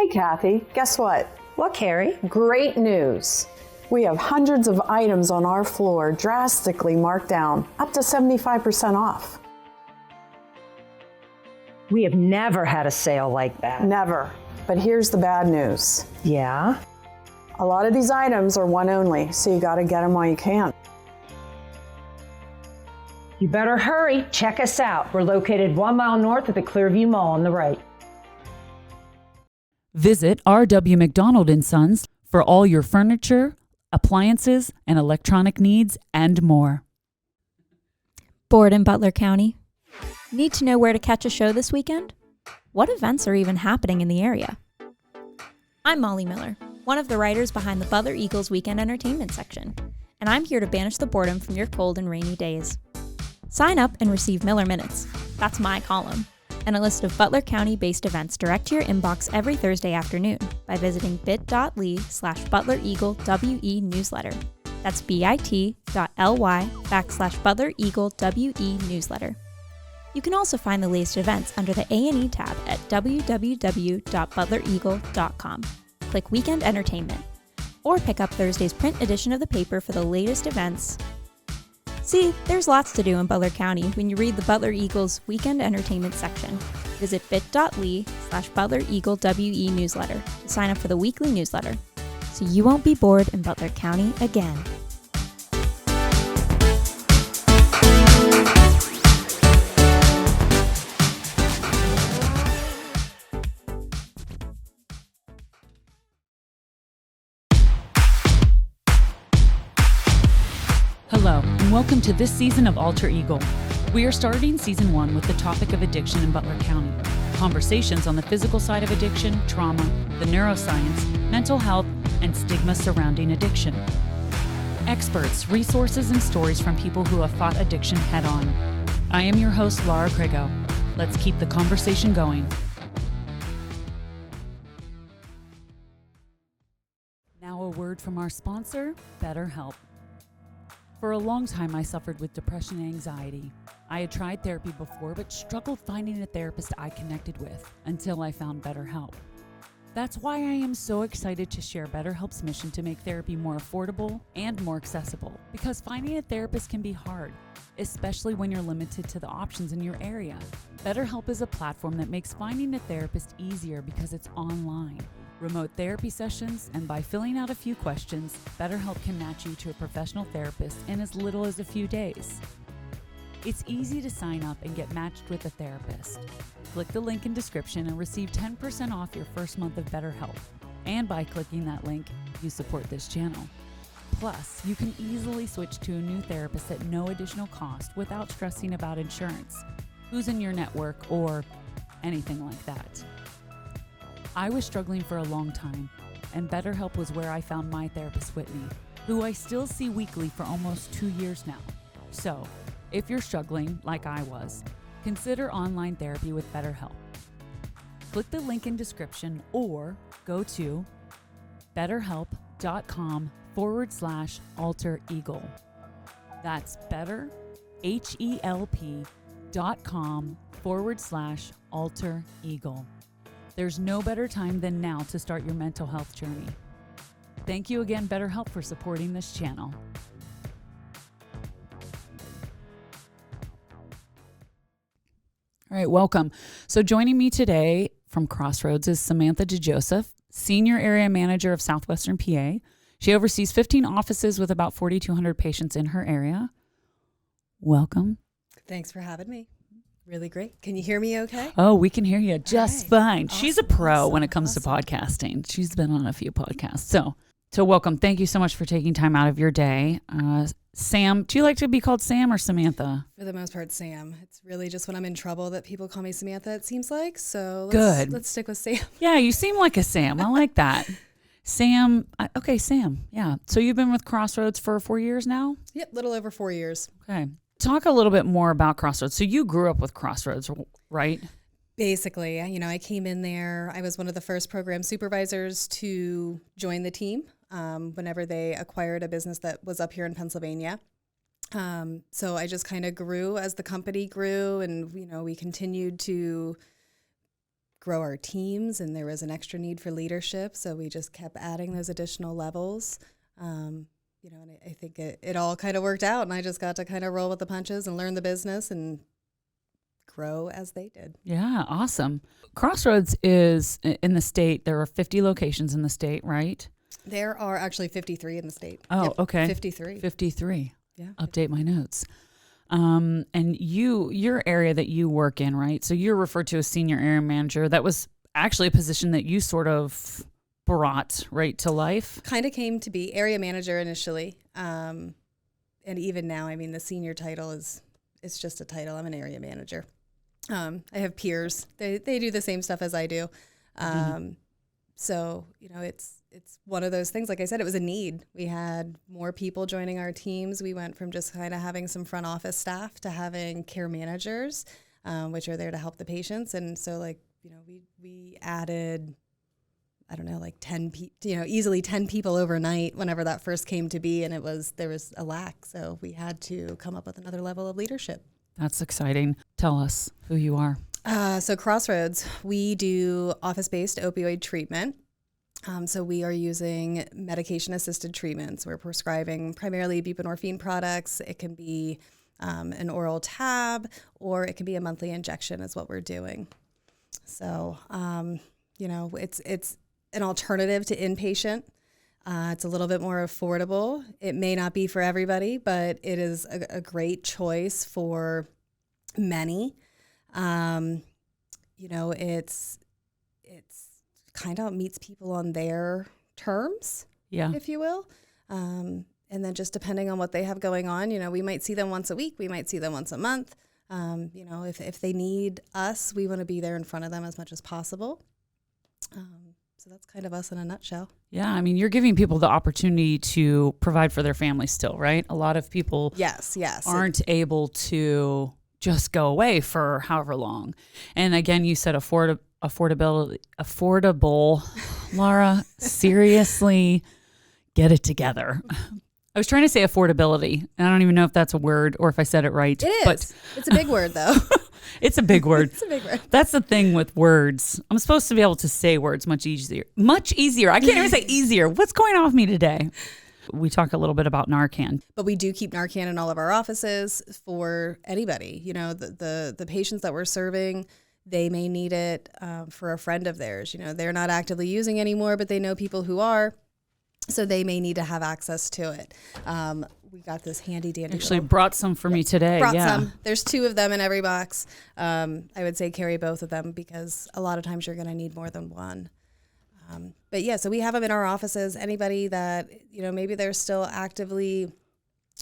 Hey, Kathy, guess what? What, Carrie? Great news. We have hundreds of items on our floor drastically marked down, up to 75% off. We have never had a sale like that. Never. But here's the bad news. Yeah? A lot of these items are one only, so you gotta get them while you can. You better hurry. Check us out. We're located 1 mile north of the Clearview Mall on the right. Visit R.W. McDonald & Sons for all your furniture, appliances, and electronic needs and more. Bored in Butler County? Need to know where to catch a show this weekend? What events are even happening in the area? I'm Molly Miller, one of the writers behind the Butler Eagles Weekend Entertainment section, and I'm here to banish the boredom from your cold and rainy days. Sign up and receive Miller Minutes. That's my column, and a list of Butler County-based events direct to your inbox every Thursday afternoon by visiting bit.ly/ButlerEagleWE newsletter. That's bit.ly/ButlerEagleWE newsletter. You can also find the latest events under the A&E tab at www.butlereagle.com. Click Weekend Entertainment, or pick up Thursday's print edition of the paper for the latest events. See, there's lots to do in Butler County when you read the Butler Eagles Weekend Entertainment section. Visit bit.ly/ButlerEagleWE newsletter to sign up for the weekly newsletter, so you won't be bored in Butler County again. Hello, and welcome to this season of Alter Eagle. We are starting season 1 with the topic of addiction in Butler County. Conversations on the physical side of addiction, trauma, the neuroscience, mental health, and stigma surrounding addiction. Experts, resources, and stories from people who have fought addiction head on. I am your host, Laura Crago. Let's keep the conversation going. Now a word from our sponsor, BetterHelp. For a long time, I suffered with depression and anxiety. I had tried therapy before, but struggled finding a therapist I connected with until I found BetterHelp. That's why I am so excited to share BetterHelp's mission to make therapy more affordable and more accessible, because finding a therapist can be hard, especially when you're limited to the options in your area. BetterHelp is a platform that makes finding a therapist easier because it's online. Remote therapy sessions, and by filling out a few questions, BetterHelp can match you to a professional therapist in as little as a few days. It's easy to sign up and get matched with a therapist. Click the link in description and receive 10% off your first month of BetterHelp. And by clicking that link, you support this channel. Plus, you can easily switch to a new therapist at no additional cost without stressing about insurance, who's in your network, or anything like that. I was struggling for a long time, and BetterHelp was where I found my therapist, Whitney, who I still see weekly for almost 2 years now. So, if you're struggling like I was, consider online therapy with BetterHelp. Click the link in description or go to betterhelp.com/altereagle. That's betterhelp.com/altereagle. There's no better time than now to start your mental health journey. Thank you again, BetterHelp, for supporting this channel. All right, welcome. So joining me today from Crossroads is Samantha DeJoseph, Senior Area Manager of Southwestern PA. She oversees 15 offices with about 4,200 patients in her area. Welcome. Thanks for having me. Really great. Can you hear me okay? Oh, we can hear you just fine. Awesome, She's a pro when it comes to podcasting. She's been on a few podcasts. So welcome. Thank you so much for taking time out of your day. Sam, do you like to be called Sam or Samantha? For the most part, Sam. It's really just when I'm in trouble that people call me Samantha, it seems like. So let's stick with Sam. Yeah, you seem like a Sam. I like that. Sam. Okay, Sam. Yeah. So you've been with Crossroads for 4 years now? Yep, little over 4 years. Okay. Talk a little bit more about Crossroads. So you grew up with Crossroads, right? Basically, I came in there. I was one of the first program supervisors to join the team whenever they acquired a business that was up here in Pennsylvania. So I just kind of grew as the company grew, and we continued to grow our teams, and there was an extra need for leadership. So we just kept adding those additional levels. And I think it all kind of worked out, and I just got to kind of roll with the punches and learn the business and grow as they did. Yeah, awesome. Crossroads is in the state. There are 50 locations in the state, right? There are actually 53 in the state. Oh, Yep, okay. 53. 53. Yeah. Update my notes. And your area that you work in, right? So you're referred to as senior area manager. That was actually a position that you sort of brought right to life. Kind of came to be area manager initially. And even now, I mean, the senior title it's just a title. I'm an area manager. I have peers. They do the same stuff as I do. So, it's one of those things. Like I said, it was a need. We had more people joining our teams. We went from just kind of having some front office staff to having care managers, which are there to help the patients. And so we added, I don't know, like 10 easily 10 people overnight whenever that first came to be. And there was a lack. So we had to come up with another level of leadership. That's exciting. Tell us who you are. So Crossroads, we do office-based opioid treatment. So we are using medication-assisted treatments. We're prescribing primarily buprenorphine products. It can be an oral tab, or it can be a monthly injection is what we're doing. So, it's an alternative to inpatient. It's a little bit more affordable. It may not be for everybody, but it is a great choice for many. It's kind of meets people on their terms, if you will. And then just depending on what they have going on, we might see them once a week. We might see them once a month. If they need us, we want to be there in front of them as much as possible. So that's kind of us in a nutshell. Yeah, I mean, you're giving people the opportunity to provide for their family still, right? A lot of people yes, aren't able to just go away for however long. And again, you said affordable. Laura, seriously, get it together. I was trying to say affordability, and I don't even know if that's a word or if I said it right. It is. But it's a big word, though. It's a big word. It's a big word. That's the thing with words. I'm supposed to be able to say words much easier. Much easier. I can't even say easier. What's going on with me today? We talk a little bit about Narcan. But we do keep Narcan in all of our offices for anybody. The patients that we're serving, they may need it for a friend of theirs. They're not actively using anymore, but they know people who are. So they may need to have access to it. We got this handy dandy. Actually brought some for me today. Brought some. There's 2 of them in every box. I would say carry both of them because a lot of times you're going to need more than one. But yeah, so we have them in our offices. Anybody that, maybe they're still actively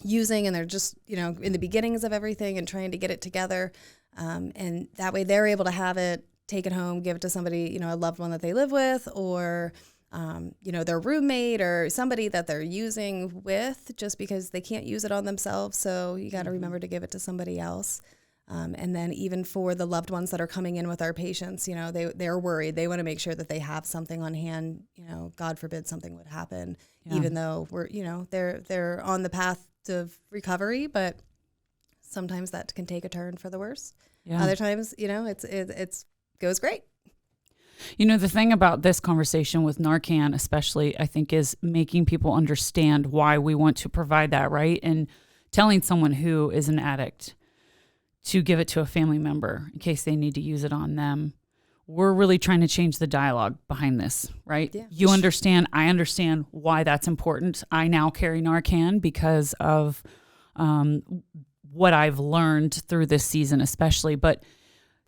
using and they're just, in the beginnings of everything and trying to get it together. And that way they're able to have it, take it home, give it to somebody, a loved one that they live with, or their roommate or somebody that they're using with, just because they can't use it on themselves. So you got to remember to give it to somebody else. And then even for the loved ones that are coming in with our patients, they're worried. They want to make sure that they have something on hand, God forbid something would happen, even though they're on the path of recovery, but sometimes that can take a turn for the worse. Yeah. Other times, it's goes great. The thing about this conversation with Narcan, especially, I think, is making people understand why we want to provide that, right? And telling someone who is an addict to give it to a family member in case they need to use it on them. We're really trying to change the dialogue behind this, right? Yeah. You understand, I understand why that's important. I now carry Narcan because of what I've learned through this season especially, but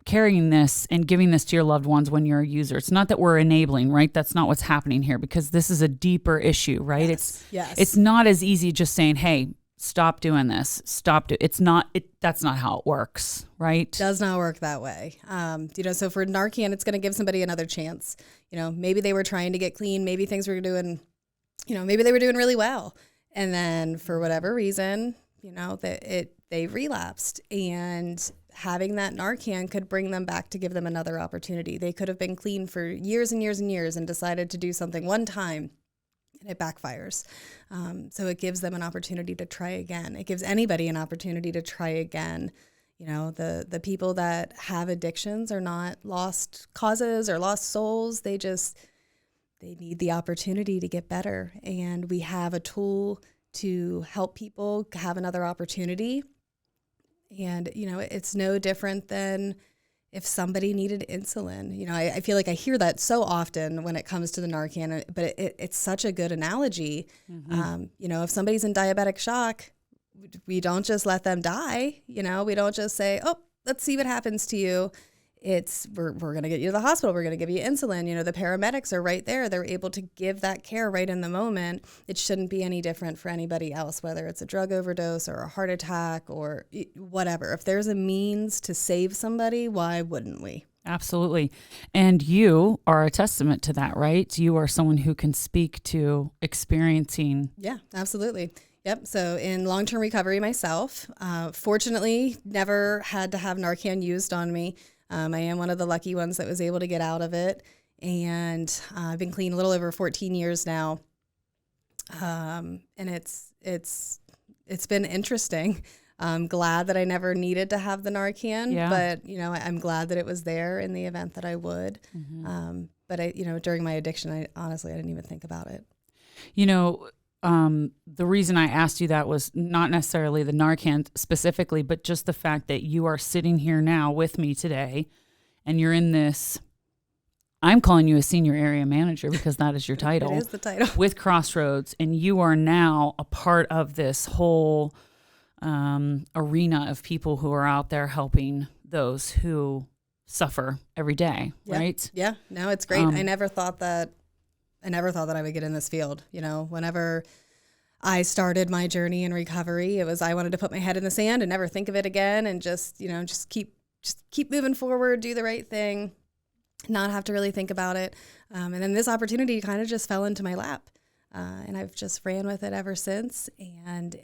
carrying this and giving this to your loved ones when you're a user. It's not that we're enabling, right? That's not what's happening here, because this is a deeper issue, right? Yes. It's not as easy just saying, hey, stop doing this. That's not how it works, right? Does not work that way. So for Narcan, it's going to give somebody another chance. Maybe they were trying to get clean. Maybe things were doing, maybe they were doing really well. And then for whatever reason, they relapsed, and having that Narcan could bring them back to give them another opportunity. They could have been clean for years and years and years and decided to do something one time, and it backfires. So it gives them an opportunity to try again. It gives anybody an opportunity to try again. The people that have addictions are not lost causes or lost souls. They need the opportunity to get better. And we have a tool to help people have another opportunity. And, it's no different than if somebody needed insulin. I feel like I hear that so often when it comes to the Narcan, but it's such a good analogy. Mm-hmm. If somebody's in diabetic shock, we don't just let them die. We don't just say, oh, let's see what happens to you. We're going to get you to the hospital. We're going to give you insulin. The paramedics are right there. They're able to give that care right in the moment. It shouldn't be any different for anybody else, whether it's a drug overdose or a heart attack or whatever. If there's a means to save somebody, why wouldn't we? Absolutely. And you are a testament to that, right? You are someone who can speak to experiencing. Yeah, absolutely. Yep. So in long-term recovery myself, fortunately, never had to have Narcan used on me. I am one of the lucky ones that was able to get out of it. And I've been clean a little over 14 years now. And it's been interesting. I'm glad that I never needed to have the Narcan, but I'm glad that it was there in the event that I would. Mm-hmm. But during my addiction, I didn't even think about it. The reason I asked you that was not necessarily the Narcan specifically, but just the fact that you are sitting here now with me today and you're in this, I'm calling you a senior area manager because that is your title. It is the title. With Crossroads, and you are now a part of this whole arena of people who are out there helping those who suffer every day, right? Yeah, no, it's great. I never thought that I would get in this field. Whenever I started my journey in recovery, it was I wanted to put my head in the sand and never think of it again, and just keep moving forward, do the right thing, not have to really think about it. And then this opportunity kind of just fell into my lap, and I've just ran with it ever since. And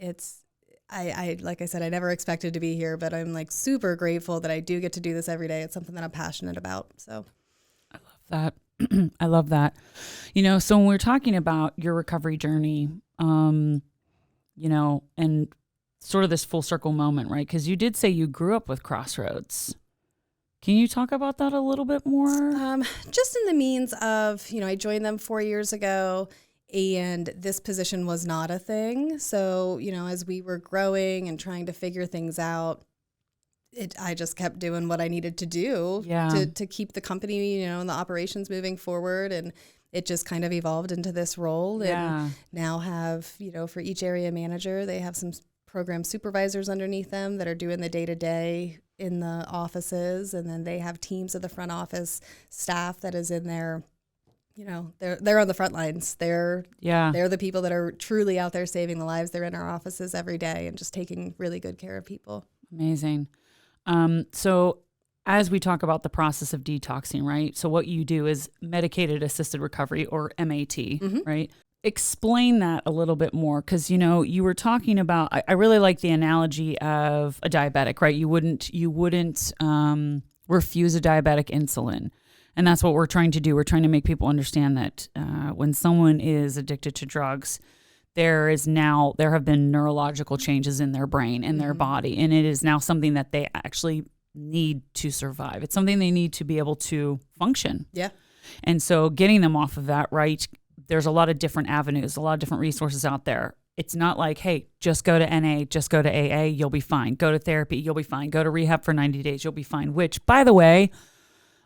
I like I said, I never expected to be here, but I'm super grateful that I do get to do this every day. It's something that I'm passionate about. So I love that. I love that. So when we're talking about your recovery journey, and sort of this full circle moment, right? Because you did say you grew up with Crossroads. Can you talk about that a little bit more? Just in the means of, I joined them 4 years ago, and this position was not a thing. So, as we were growing and trying to figure things out, I just kept doing what I needed to do to keep the company, and the operations moving forward. And it just kind of evolved into this role. And now have, for each area manager, they have some program supervisors underneath them that are doing the day-to-day in the offices. And then they have teams of the front office staff that is in there. They're on the front lines. They're the people that are truly out there saving the lives. They're in our offices every day and just taking really good care of people. Amazing. So as we talk about the process of detoxing, right? So what you do is medicated assisted recovery, or MAT, mm-hmm. right? Explain that a little bit more. Cause you were talking about, I really like the analogy of a diabetic, right? You wouldn't refuse a diabetic insulin. And that's what we're trying to do. We're trying to make people understand that, when someone is addicted to drugs, there have been neurological changes in their brain and their body. And it is now something that they actually need to survive. It's something they need to be able to function. Yeah. And so getting them off of that, right? There's a lot of different avenues, a lot of different resources out there. It's not like, hey, just go to NA, just go to AA, you'll be fine. Go to therapy, you'll be fine. Go to rehab for 90 days, you'll be fine. Which, by the way,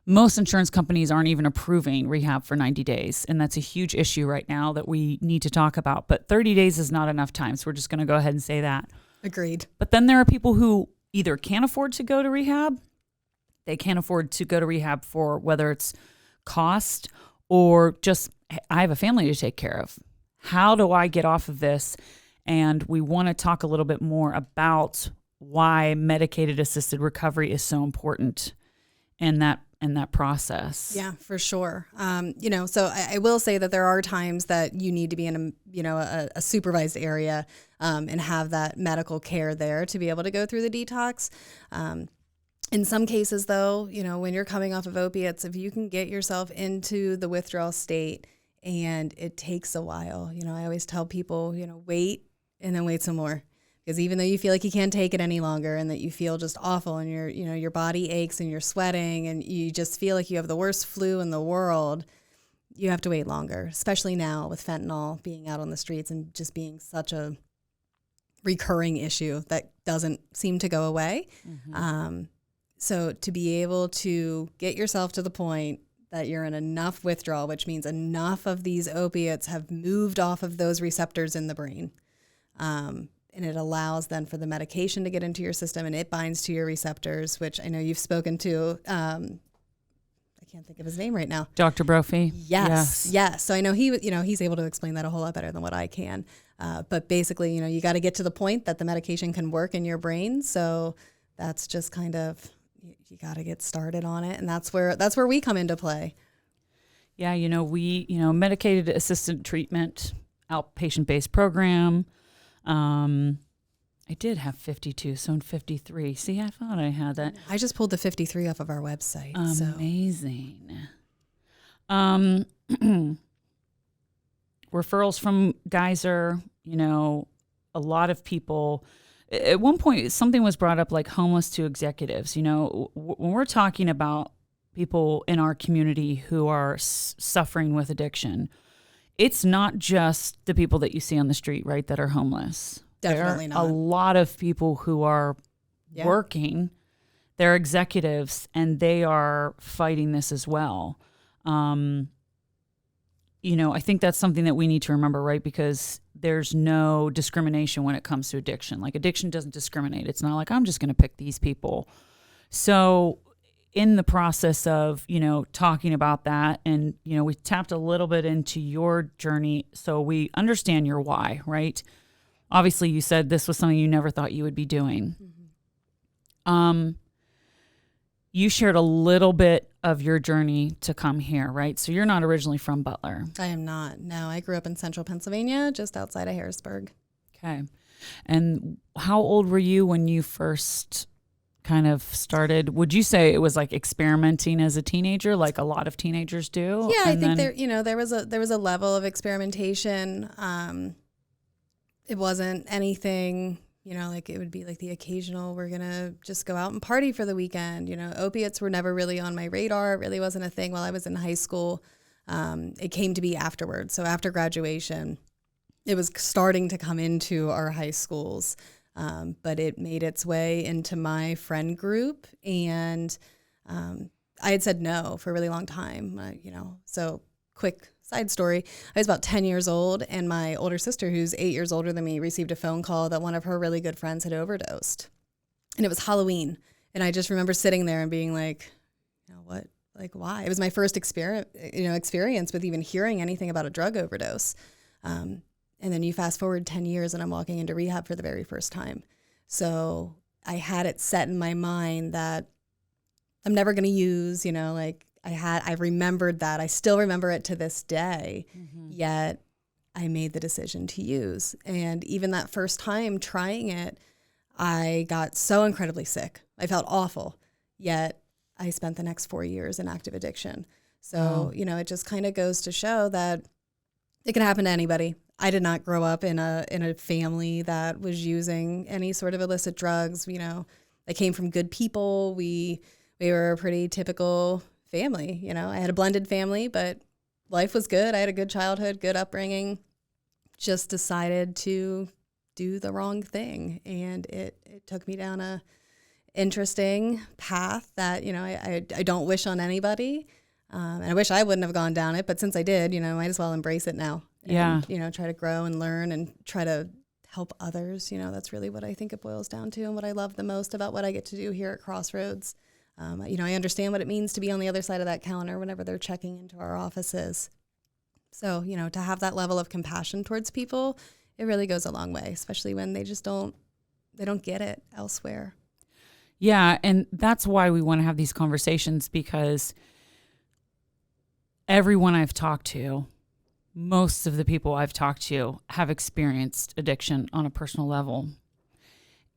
most insurance companies aren't even approving rehab for 90 days. And that's a huge issue right now that we need to talk about. But 30 days is not enough time. So we're just going to go ahead and say that. Agreed. But then there are people who either can't afford to go to rehab. They can't afford to go to rehab for whether it's cost or just, I have a family to take care of. How do I get off of this? And we want to talk a little bit more about why medicated assisted recovery is so important in that process. Yeah, for sure. So I will say that there are times that you need to be in a supervised area and have that medical care there to be able to go through the detox. In some cases, though, when you're coming off of opiates, if you can get yourself into the withdrawal state, and it takes a while. I always tell people, wait and then wait some more, Because even though you feel like you can't take it any longer and that you feel just awful and your body aches and you're sweating and you just feel like you have the worst flu in the world, you have to wait longer, especially now with fentanyl being out on the streets and just being such a recurring issue that doesn't seem to go away. So to be able to get yourself to the point that you're in enough withdrawal, which means enough of these opiates have moved off of those receptors in the brain. And it allows then for the medication to get into your system and it binds to your receptors, which I know you've spoken to. I can't think of his name right now. Dr. Brophy? Yes. So I know he's able to explain that a whole lot better than what I can. But basically, you got to get to the point that the medication can work in your brain. So that's just kind of, you got to get started on it. And that's where we come into play. Yeah. We, medicated assisted treatment, outpatient-based program. I did have 52, so in 53. See, I thought I had that. I just pulled the 53 off of our website. Amazing. Referrals from Geyser, a lot of people. At one point, something was brought up like homeless to executives. When we're talking about people in our community who are suffering with addiction, it's not just the people that you see on the street, right, that are homeless. Definitely there are not. a lot of people who are working. They're executives, and they are fighting this as well. I think that's something that we need to remember, right? Because there's no discrimination when it comes to addiction. Like, addiction doesn't discriminate. It's not like, I'm just going to pick these people. So in the process of, talking about that, and, we tapped a little bit into your journey, so we understand your why, right? Obviously, you said this was something you never thought you would be doing. You shared a little bit of your journey to come here, right? So you're not originally from Butler. I am not. No, I grew up in central Pennsylvania, just outside of Harrisburg. Okay. And how old were you when you first kind of started? Would you say it was like experimenting as a teenager, like a lot of teenagers do? Yeah, I think there was a level of experimentation. It wasn't anything, like it would be like the occasional, we're going to just go out and party for the weekend. Opiates were never really on my radar. It really wasn't a thing while I was in high school. It came to be afterwards. So after graduation, it was starting to come into our high schools. But it made its way into my friend group, and I had said no for a really long time, so quick side story. I was about 10 years old, and my older sister, who's 8 years older than me, received a phone call that one of her really good friends had overdosed, and it was Halloween. And I just remember sitting there and being like, what, like, why? It was my first experience with even hearing anything about a drug overdose. And then you fast forward 10 years and I'm walking into rehab for the very first time. So I had it set in my mind that I'm never going to use, I remembered that. I still remember it to this day, yet I made the decision to use. And even that first time trying it, I got so incredibly sick. I felt awful, yet I spent the next 4 years in active addiction. So, it just kind of goes to show that it can happen to anybody. I did not grow up in a family that was using any sort of illicit drugs. I came from good people. We were a pretty typical family. I had a blended family, but life was good. I had a good childhood, good upbringing. Just decided to do the wrong thing, and it took me down a interesting path that I don't wish on anybody. And I wish I wouldn't have gone down it, but since I did, might as well embrace it now. And, try to grow and learn and try to help others. That's really what I think it boils down to, and what I love the most about what I get to do here at Crossroads. I understand what it means to be on the other side of that counter whenever they're checking into our offices. So, to have that level of compassion towards people, it really goes a long way, especially when they just don't get it elsewhere. Yeah, and that's why we want to have these conversations, because everyone I've talked to, most of the people I've talked to, have experienced addiction on a personal level.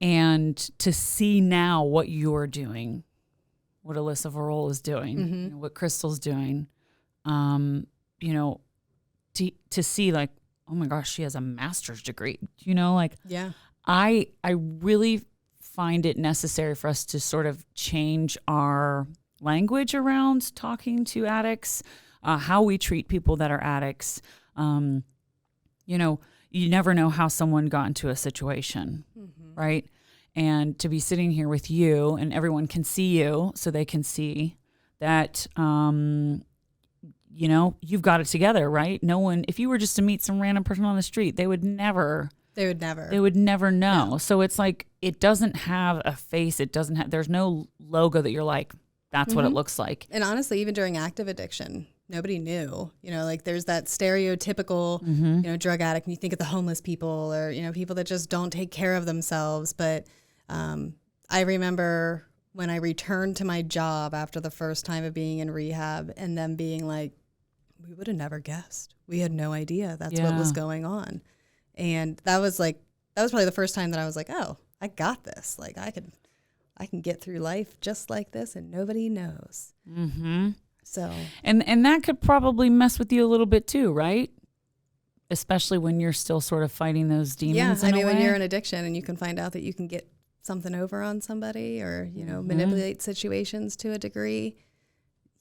And to see now what you're doing, what Alyssa Varol is doing, what Crystal's doing, to see like, oh my gosh, she has a master's degree, Yeah. I really find it necessary for us to sort of change our language around talking to addicts, how we treat people that are addicts. You know, you never know how someone got into a situation, right? And to be sitting here with you and everyone can see you, so they can see that, you know, you've got it together, right? No one, if you were just to meet some random person on the street, they would never know. No. So it's like, it doesn't have a face. It doesn't have, there's no logo that you're like, that's what it looks like. And honestly, even during active addiction, nobody knew, you know, like there's that stereotypical, you know, drug addict, and you think of the homeless people or, you know, people that just don't take care of themselves. But I remember when I returned to my job after the first time of being in rehab and them being like, we would have never guessed. We had no idea that's what was going on. And that was probably the first time that I was like, oh, I got this. Like I can get through life just like this and nobody knows. Mm-hmm. So, and that could probably mess with you a little bit too, right? Especially when you're still sort of fighting those demons. Yeah, I mean, when you're in addiction and you can find out that you can get something over on somebody or, you know, manipulate situations to a degree.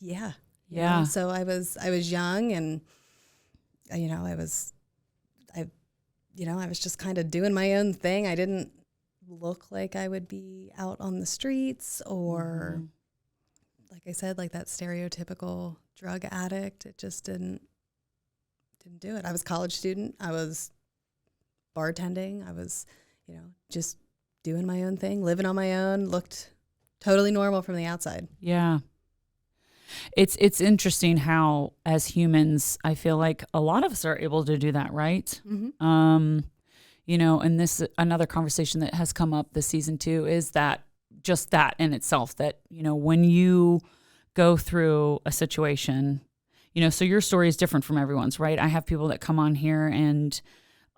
Yeah. You know? So I was young and, you know, I was just kind of doing my own thing. I didn't look like I would be out on the streets or, like I said, like that stereotypical drug addict. It just didn't do it. I was a college student. I was bartending. I was, you know, just doing my own thing, living on my own, looked totally normal from the outside. Yeah. It's interesting how, as humans, I feel like a lot of us are able to do that, right? You know, and this another conversation that has come up this season too is that just that in itself, that, you know, when you go through a situation, you know, so your story is different from everyone's, right? I have people that come on here and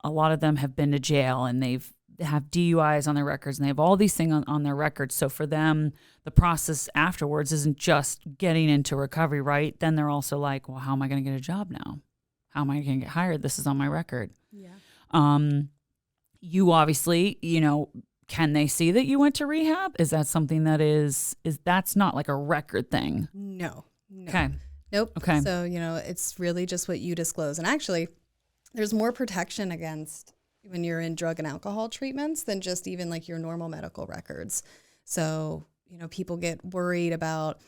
a lot of them have been to jail and they have DUIs on their records and they have all these things on their records. So for them, the process afterwards isn't just getting into recovery, right? Then they're also like, well, how am I going to get a job now? How am I going to get hired? This is on my record. Yeah. You obviously, you know, can they see that you went to rehab? Is that something that is that's not like a record thing? No. Okay. Nope. Okay. So, you know, it's really just what you disclose. And actually, there's more protection against when you're in drug and alcohol treatments than just even like your normal medical records. So, you know, people get worried about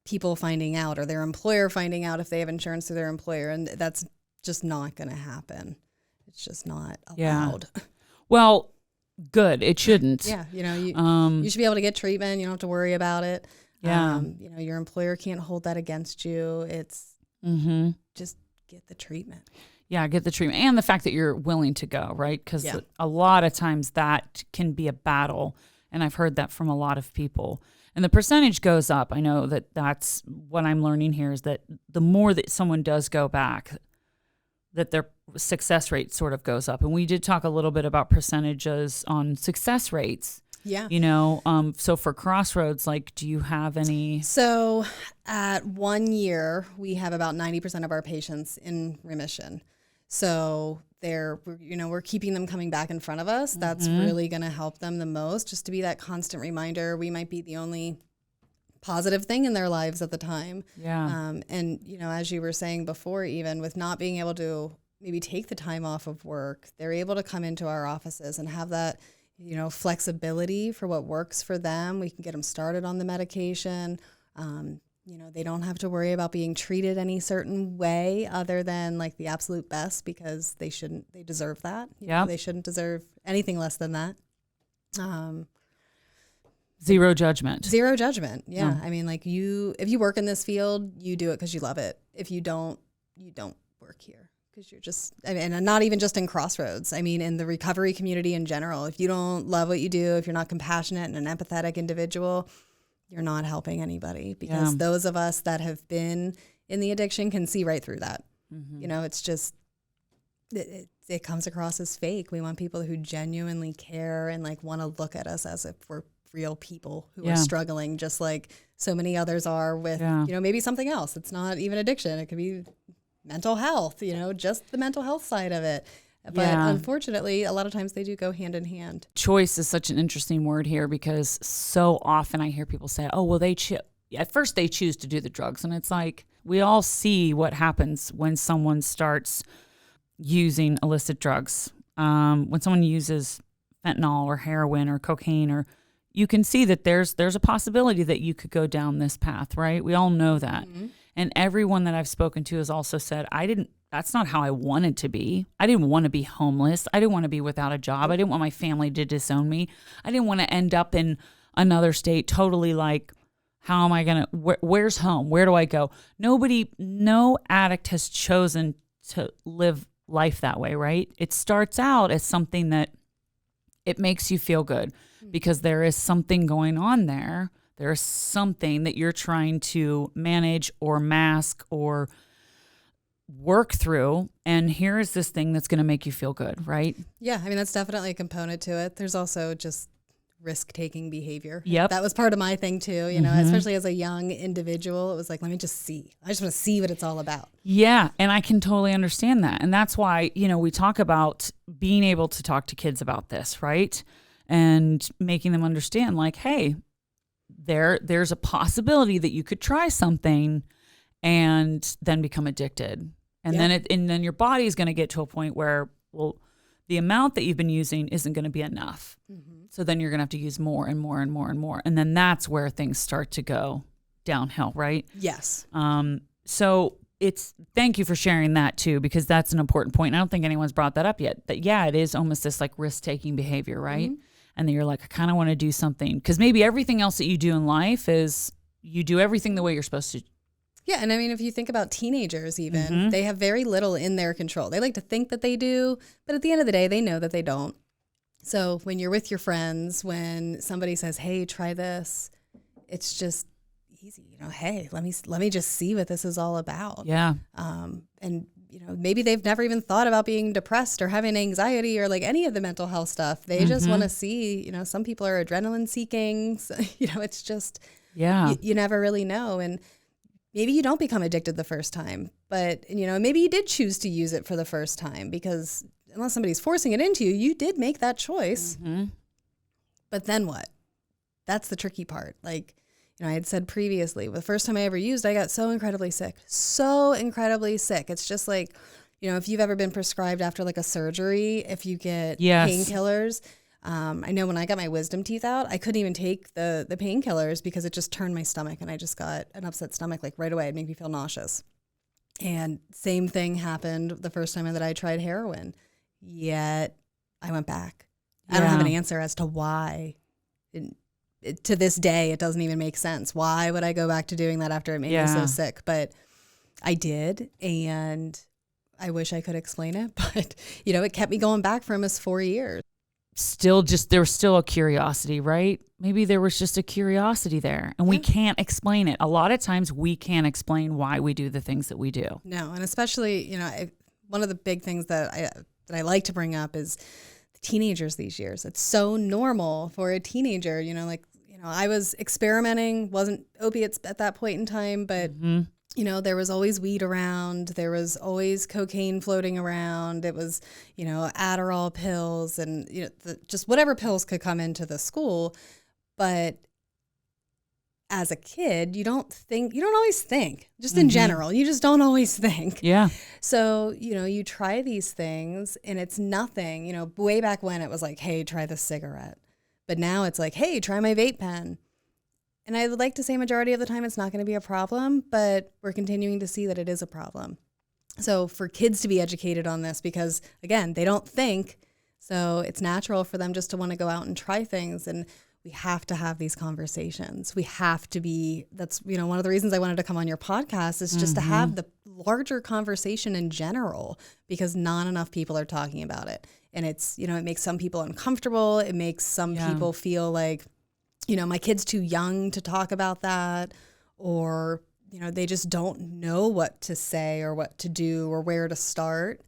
people finding out or their employer finding out if they have insurance through their employer. And that's just not going to happen. It's just not allowed. Yeah. Well, good. It shouldn't. Yeah. You know, you should be able to get treatment. You don't have to worry about it. Yeah. You know, your employer can't hold that against you. It's just get the treatment. Yeah, get the treatment. And the fact that you're willing to go, right? Because a lot of times that can be a battle. And I've heard that from a lot of people. And the percentage goes up. I know that's what I'm learning here is that the more that someone does go back, that their success rate sort of goes up. And we did talk a little bit about percentages on success rates. Yeah. You know, so for Crossroads, like, do you have any? So at 1 year, we have about 90% of our patients in remission. So we're keeping them coming back in front of us. That's really going to help them the most, just to be that constant reminder. We might be the only positive thing in their lives at the time. Yeah. And, you know, as you were saying before, even with not being able to maybe take the time off of work, they're able to come into our offices and have that, you know, flexibility for what works for them. We can get them started on the medication. You know, they don't have to worry about being treated any certain way other than like the absolute best, because they deserve that. Yeah. They shouldn't deserve anything less than that. Zero judgment. Zero judgment. Yeah. I mean, like if you work in this field, you do it because you love it. If you don't, you don't work here. Because you're just, and not even just in Crossroads. I mean, in the recovery community in general, if you don't love what you do, if you're not compassionate and an empathetic individual, you're not helping anybody. Because those of us that have been in the addiction can see right through that. You know, it's just, it comes across as fake. We want people who genuinely care and like want to look at us as if we're real people who are struggling, just like so many others are with, you know, maybe something else. It's not even addiction. It could be mental health, you know, just the mental health side of it. But unfortunately, a lot of times they do go hand in hand. Choice is such an interesting word here because so often I hear people say, oh, well, at first they choose to do the drugs. And it's like, we all see what happens when someone starts using illicit drugs. When someone uses fentanyl or heroin or cocaine, or you can see that there's a possibility that you could go down this path, right? We all know that. Mm-hmm. And everyone that I've spoken to has also said, that's not how I wanted to be. I didn't want to be homeless. I didn't want to be without a job. I didn't want my family to disown me. I didn't want to end up in another state totally like, how am I going to, where's home? Where do I go? No addict has chosen to live life that way, right? It starts out as something that it makes you feel good because there is something going on there. There is something that you're trying to manage or mask or work through. And here is this thing that's going to make you feel good, right? Yeah. I mean, that's definitely a component to it. There's also just risk-taking behavior. Yep. That was part of my thing too, you know, especially as a young individual. It was like, let me just see. I just want to see what it's all about. Yeah, and I can totally understand that. And that's why, we talk about being able to talk to kids about this, right? And making them understand like, hey, there's a possibility that you could try something and then become addicted. And then your body is going to get to a point where, well, the amount that you've been using isn't going to be enough. Mm-hmm. So then you're going to have to use more and more and more and more. And then that's where things start to go downhill, right? Yes. So thank you for sharing that too, because that's an important point. And I don't think anyone's brought that up yet. That, it is almost this like risk-taking behavior, right? Mm-hmm. And then you're like, I kind of want to do something. Because maybe everything else that you do in life is you do everything the way you're supposed to. Yeah, and I mean, if you think about teenagers even, they have very little in their control. They like to think that they do, but at the end of the day, they know that they don't. So when you're with your friends, when somebody says, hey, try this, it's just easy. Hey, let me just see what this is all about. Yeah. And, maybe they've never even thought about being depressed or having anxiety or like any of the mental health stuff. They just want to see, some people are adrenaline seeking. So, it's just, you never really know. And maybe you don't become addicted the first time, but, maybe you did choose to use it for the first time because unless somebody's forcing it into you, you did make that choice. Mm-hmm. But then what? That's the tricky part. Like, I had said previously, the first time I ever used, I got so incredibly sick. It's just like, if you've ever been prescribed after like a surgery, if you get painkillers, I know when I got my wisdom teeth out, I couldn't even take the painkillers because it just turned my stomach and I just got an upset stomach like right away. It made me feel nauseous. And same thing happened the first time that I tried heroin, yet I went back. I don't have an answer as to why. To this day, it doesn't even make sense. Why would I go back to doing that after it made me so sick? But I did, and I wish I could explain it. But, it kept me going back for almost 4 years. There was still a curiosity, right? Maybe there was just a curiosity there, and we can't explain it. A lot of times we can't explain why we do the things that we do. No, and especially, one of the big things that I like to bring up is teenagers these years. It's so normal for a teenager, I was experimenting, wasn't opiates at that point in time, but there was always weed around. There was always cocaine floating around. It was, Adderall pills and, just whatever pills could come into the school. But as a kid, you don't always think, just in general, you just don't always think. Yeah. So, you try these things and it's nothing, way back when it was like, hey, try this cigarette. But now it's like, hey, try my vape pen. And I would like to say majority of the time it's not going to be a problem, but we're continuing to see that it is a problem. So for kids to be educated on this, because again, they don't think, so it's natural for them just to want to go out and try things. And we have to have these conversations. We have to be, that's, one of the reasons I wanted to come on your podcast is just to have the larger conversation in general, because not enough people are talking about it. And it's, it makes some people uncomfortable. It makes some people feel like, my kid's too young to talk about that, or, they just don't know what to say or what to do or where to start.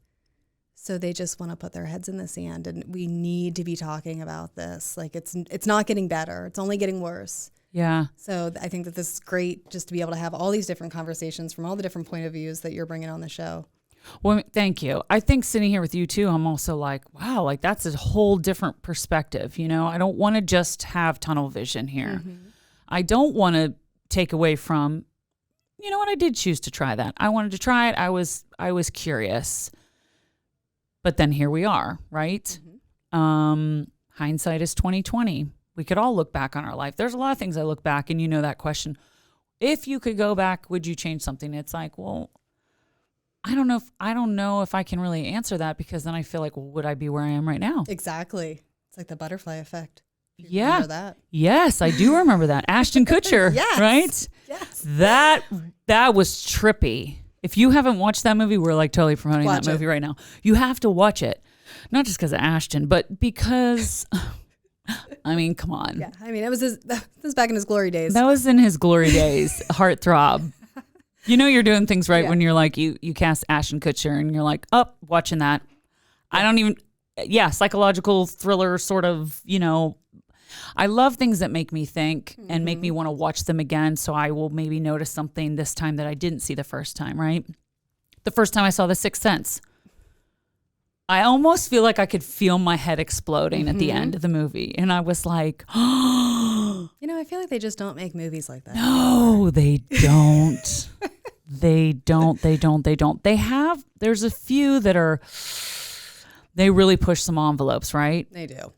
So they just want to put their heads in the sand, and we need to be talking about this. Like it's not getting better. It's only getting worse. Yeah. So I think that this is great just to be able to have all these different conversations from all the different point of views that you're bringing on the show. Well, thank you. I think sitting here with you too, I'm also like, wow, like that's a whole different perspective. You know, I don't want to just have tunnel vision here. I don't want to take away from, you know what, I did choose to try that. I wanted to try it. I was curious. But then here we are, right? Hindsight is 2020. We could all look back on our life. There's a lot of things I look back and you know that question. If you could go back, would you change something? It's like, well, I don't know if I can really answer that, because then I feel like, well, would I be where I am right now? Exactly. It's like the butterfly effect. Yeah. Remember that? Yes, I do remember that. Ashton Kutcher, Yes. right? Yes. That was trippy. If you haven't watched that movie, we're like totally promoting Watch that movie it. right now. You have to watch it. Not just because of Ashton, but because, I mean, come on. Yeah. I mean, that was back in his glory days. That was in his glory days, heartthrob. You know you're doing things right Yeah. when you're like, you cast Ashton Kutcher and you're like, oh, watching that. I don't even, psychological thriller sort of, you know. I love things that make me think and make me want to watch them again, so I will maybe notice something this time that I didn't see the first time, right? The first time I saw The Sixth Sense, I almost feel like I could feel my head exploding at the end of the movie. And I was like, oh, You know, I feel like they just don't make movies like that. no, they don't. They don't. There's a few that they really push some envelopes, right? They do.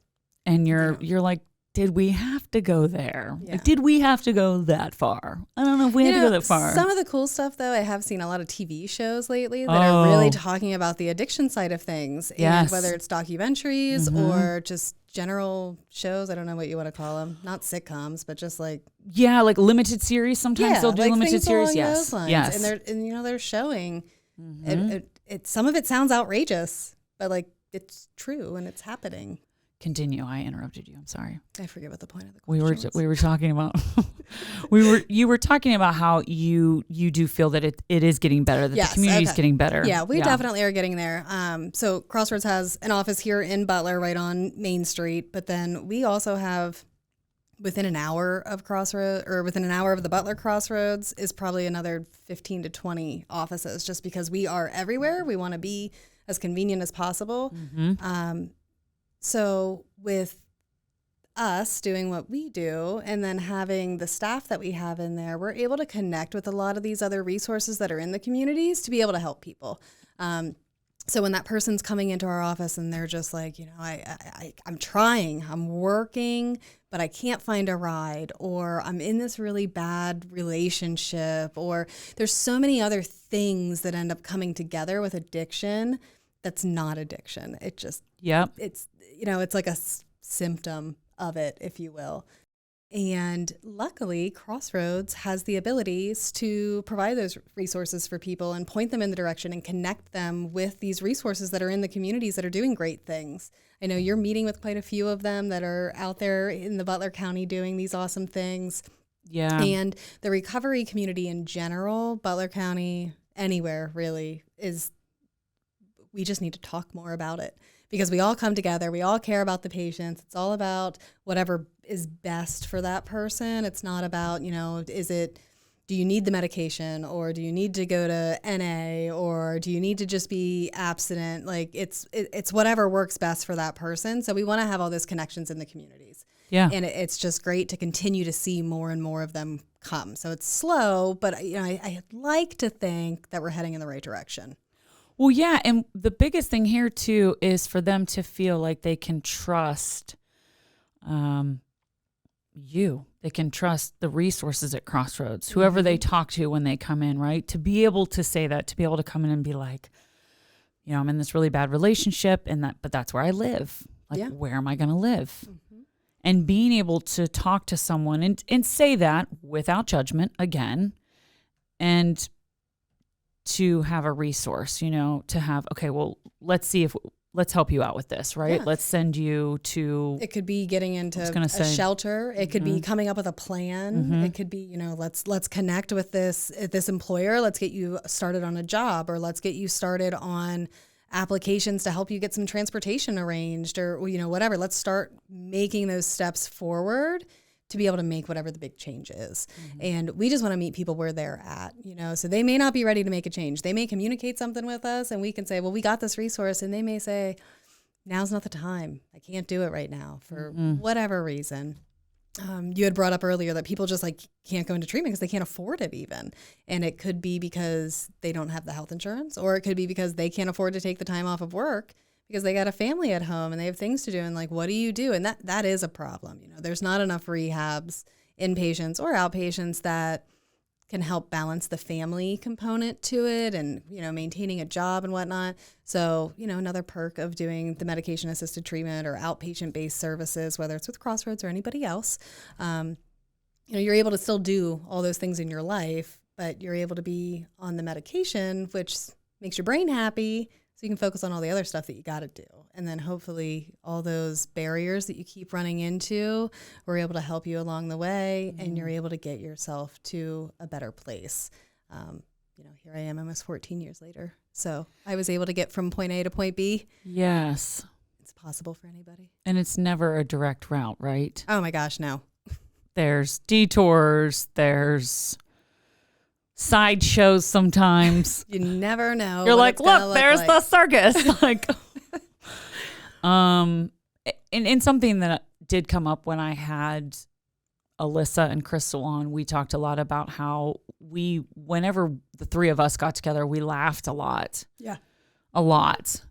And you're like, did we have to go there? Yeah. Like, did we have to go that far? I don't know if we had to go that far. Some of the cool stuff, though, I have seen a lot of TV shows lately that are really talking about the addiction side of things. Yes. And whether it's documentaries or just general shows, I don't know what you want to call them. Not sitcoms, but just like... Yeah, like limited series. Sometimes they'll do like limited things series. along Yes. those lines. Yes. And they're showing... It some of it sounds outrageous, but like it's true and it's happening. Continue. I interrupted you. I'm sorry. I forget what the point of the We question was. were talking about you were talking about how you do feel that it is getting better, that Yes, the community is okay. getting better. Yeah, we definitely are getting there. So Crossroads has an office here in Butler, right on Main Street, but then we also have within an hour of the Butler Crossroads is probably another 15 to 20 offices, just because we are everywhere. We want to be as convenient as possible. So with us doing what we do and then having the staff that we have in there, we're able to connect with a lot of these other resources that are in the communities to be able to help people. So when that person's coming into our office and they're just like, you know, I'm trying, I'm working, but I can't find a ride, or I'm in this really bad relationship, or there's so many other things that end up coming together with addiction that's not addiction. It just, it's, you know, it's like a symptom of it, if you will. And luckily, Crossroads has the abilities to provide those resources for people and point them in the direction and connect them with these resources that are in the communities that are doing great things. I know you're meeting with quite a few of them that are out there in the Butler County doing these awesome things. Yeah. And the recovery community in general, Butler County, anywhere really, we just need to talk more about it. Because we all come together, we all care about the patients. It's all about whatever is best for that person. It's not about, you know, do you need the medication, or do you need to go to NA, or do you need to just be abstinent? Like it's whatever works best for that person. So we want to have all those connections in the communities. Yeah. And it's just great to continue to see more and more of them come. So it's slow, but you know, I like to think that we're heading in the right direction. Well, yeah, and the biggest thing here too is for them to feel like they can trust you. They can trust the resources at Crossroads, whoever they talk to when they come in, right? To be able to say that, to be able to come in and be like, you know, I'm in this really bad relationship, but that's where I live. Like, where am I going to live? And being able to talk to someone and say that without judgment again, and to have a resource, you know, to have, okay, well, let's help you out with this, right? Yeah. Let's send you to... It could be getting into a shelter. It could be coming up with a plan. It could be, you know, let's connect with this employer. Let's get you started on a job, or let's get you started on applications to help you get some transportation arranged, or, you know, whatever. Let's start making those steps forward to be able to make whatever the big change is. And we just want to meet people where they're at, so they may not be ready to make a change. They may communicate something with us and we can say, well, we got this resource, and they may say, now's not the time. I can't do it right now for whatever reason. You had brought up earlier that people just like can't go into treatment because they can't afford it even. And it could be because they don't have the health insurance, or it could be because they can't afford to take the time off of work because they got a family at home and they have things to do. And like, what do you do? And that is a problem. There's not enough rehabs, inpatients or outpatients that can help balance the family component to it and, maintaining a job and whatnot. So, another perk of doing the medication assisted treatment or outpatient based services, whether it's with Crossroads or anybody else, you're able to still do all those things in your life, but you're able to be on the medication, which makes your brain happy. So you can focus on all the other stuff that you got to do. And then hopefully all those barriers that you keep running into, we're able to help you along the way, and you're able to get yourself to a better place. Here I am almost 14 years later. So I was able to get from point A to point B. Yes. It's possible for anybody. And it's never a direct route, right? Oh my gosh, no. There's detours, there's side shows sometimes. You never know. You're like, look, there's the circus. Like, and something that did come up when I had Alyssa and Crystal on, we talked a lot about how whenever the three of us got together, we laughed a lot. Yeah. A lot.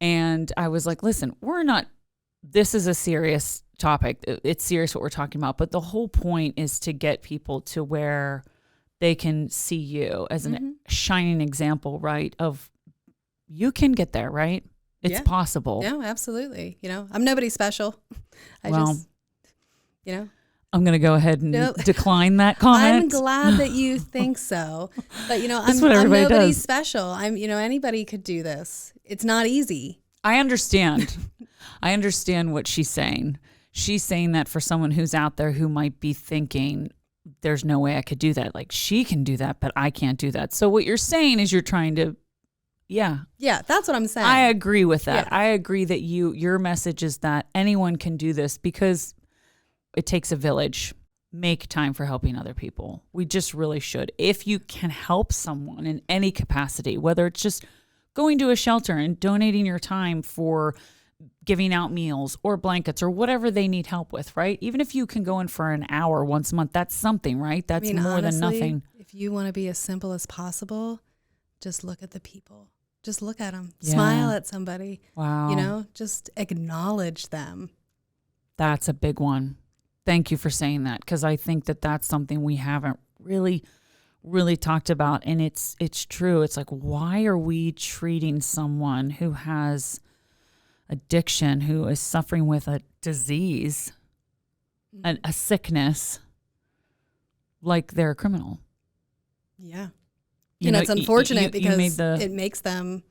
And I was like, listen, this is a serious topic. It's serious what we're talking about. But the whole point is to get people to where they can see you as a shining example, right? Of you can get there, right? It's possible. Yeah, absolutely. I'm nobody special. I'm going to go ahead and decline that comment. I'm glad that you think so. But, I'm nobody special. Anybody could do this. It's not easy. I understand. I understand what she's saying. She's saying that for someone who's out there who might be thinking, there's no way I could do that. Like, she can do that, but I can't do that. So what you're saying is you're trying to, Yeah, that's what I'm saying. I agree with that. Yeah. I agree that your message is that anyone can do this because it takes a village. Make time for helping other people. We just really should. If you can help someone in any capacity, whether it's just going to a shelter and donating your time for giving out meals or blankets or whatever they need help with, right? Even if you can go in for an hour once a month, that's something, right? That's more honestly, than nothing. If you want to be as simple as possible, just look at the people. Just look at them. Yeah. Smile at somebody. Wow. Just acknowledge them. That's a big one. Thank you for saying that, because I think that that's something we haven't really talked about. And it's true. It's like, why are we treating someone who has addiction, who is suffering with a disease, a sickness, like they're a criminal? Yeah. It's unfortunate because it makes them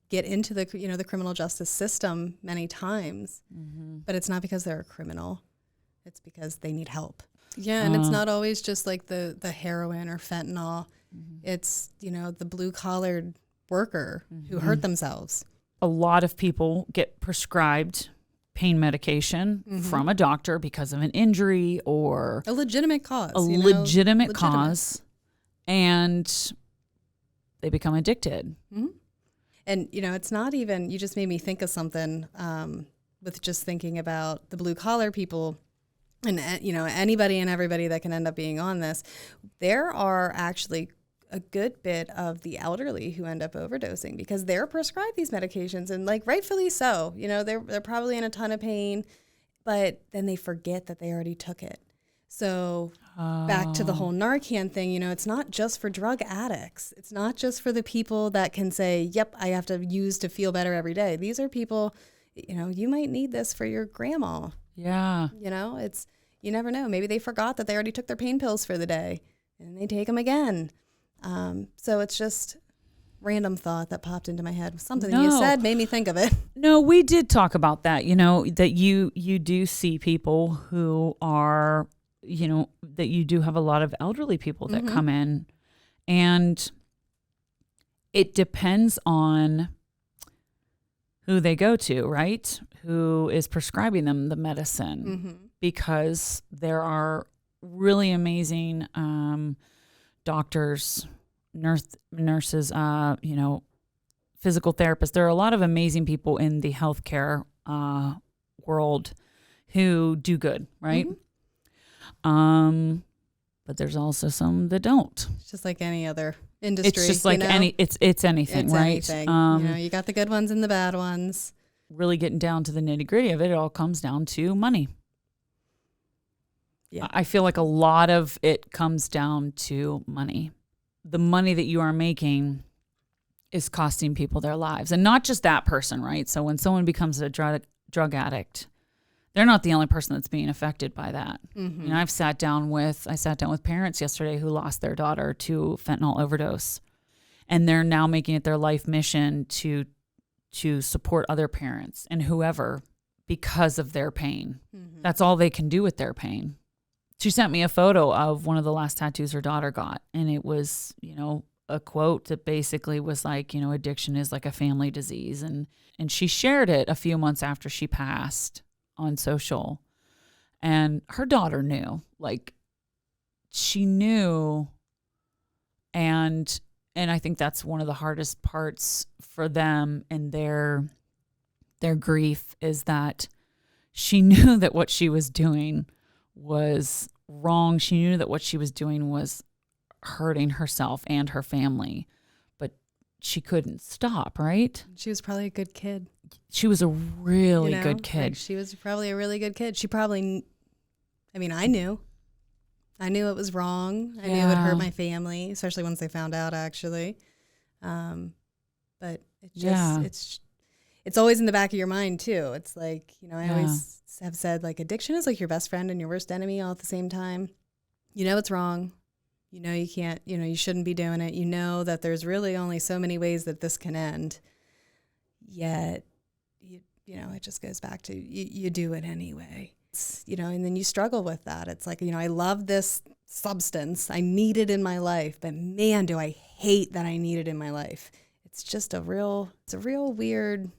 get into the criminal justice system many times, but it's not because they're a criminal. It's because they need help. Yeah, and it's not always just like the heroin or fentanyl. It's, the blue-collared worker who hurt themselves. A lot of people get prescribed pain medication from a doctor because of an injury or a legitimate cause. Legitimate cause, and they become addicted. And, it's not even, you just made me think of something with just thinking about the blue-collar people. And, anybody and everybody that can end up being on this, there are actually a good bit of the elderly who end up overdosing because they're prescribed these medications, and rightfully so. They're probably in a ton of pain, but then they forget that they already took it. So back to the whole Narcan thing, it's not just for drug addicts. It's not just for the people that can say, yep, I have to use to feel better every day. These are people, you might need this for your grandma. Yeah. You never know. Maybe they forgot that they already took their pain pills for the day and they take them again. So it's just random thought that popped into my head. Something you said made me think of it. No, we did talk about that, that you do see people who are, that you do have a lot of elderly people that come in, and it depends on who they go to, right? Who is prescribing them the medicine. because there are really amazing doctors, nurses, physical therapists. There are a lot of amazing people in the healthcare world who do good, right? Mm-hmm. But there's also some that don't. It's just like any other industry. It's just like anything, it's right? Anything. You got the good ones and the bad ones. Really getting down to the nitty gritty of it, it all comes down to money. Yeah. I feel like a lot of it comes down to money. The money that you are making is costing people their lives, and not just that person, right? So when someone becomes a drug addict, they're not the only person that's being affected by that. Mm-hmm. I sat down with parents yesterday who lost their daughter to fentanyl overdose, and they're now making it their life mission to support other parents and whoever because of their pain. Mm-hmm. That's all they can do with their pain. She sent me a photo of one of the last tattoos her daughter got, and it was, a quote that basically was like, addiction is like a family disease. And she shared it a few months after she passed on social. And her daughter knew, she knew. And I think that's one of the hardest parts for them and their grief is that she knew that what she was doing was wrong. She knew that what she was doing was hurting herself and her family, but she couldn't stop, right? She was probably a good kid. She was a really good kid. She was probably a really good kid. She probably, I knew it was wrong. I knew it would hurt my family, especially once they found out, actually. But it's just, it's always in the back of your mind too. It's like, I always have said addiction is like your best friend and your worst enemy all at the same time. It's wrong. You can't, you shouldn't be doing it. That there's really only so many ways that this can end. Yet, it just goes back to you do it anyway. And then you struggle with that. It's like, I love this substance. I need it in my life, but man, do I hate that I need it in my life. It's just a real weird,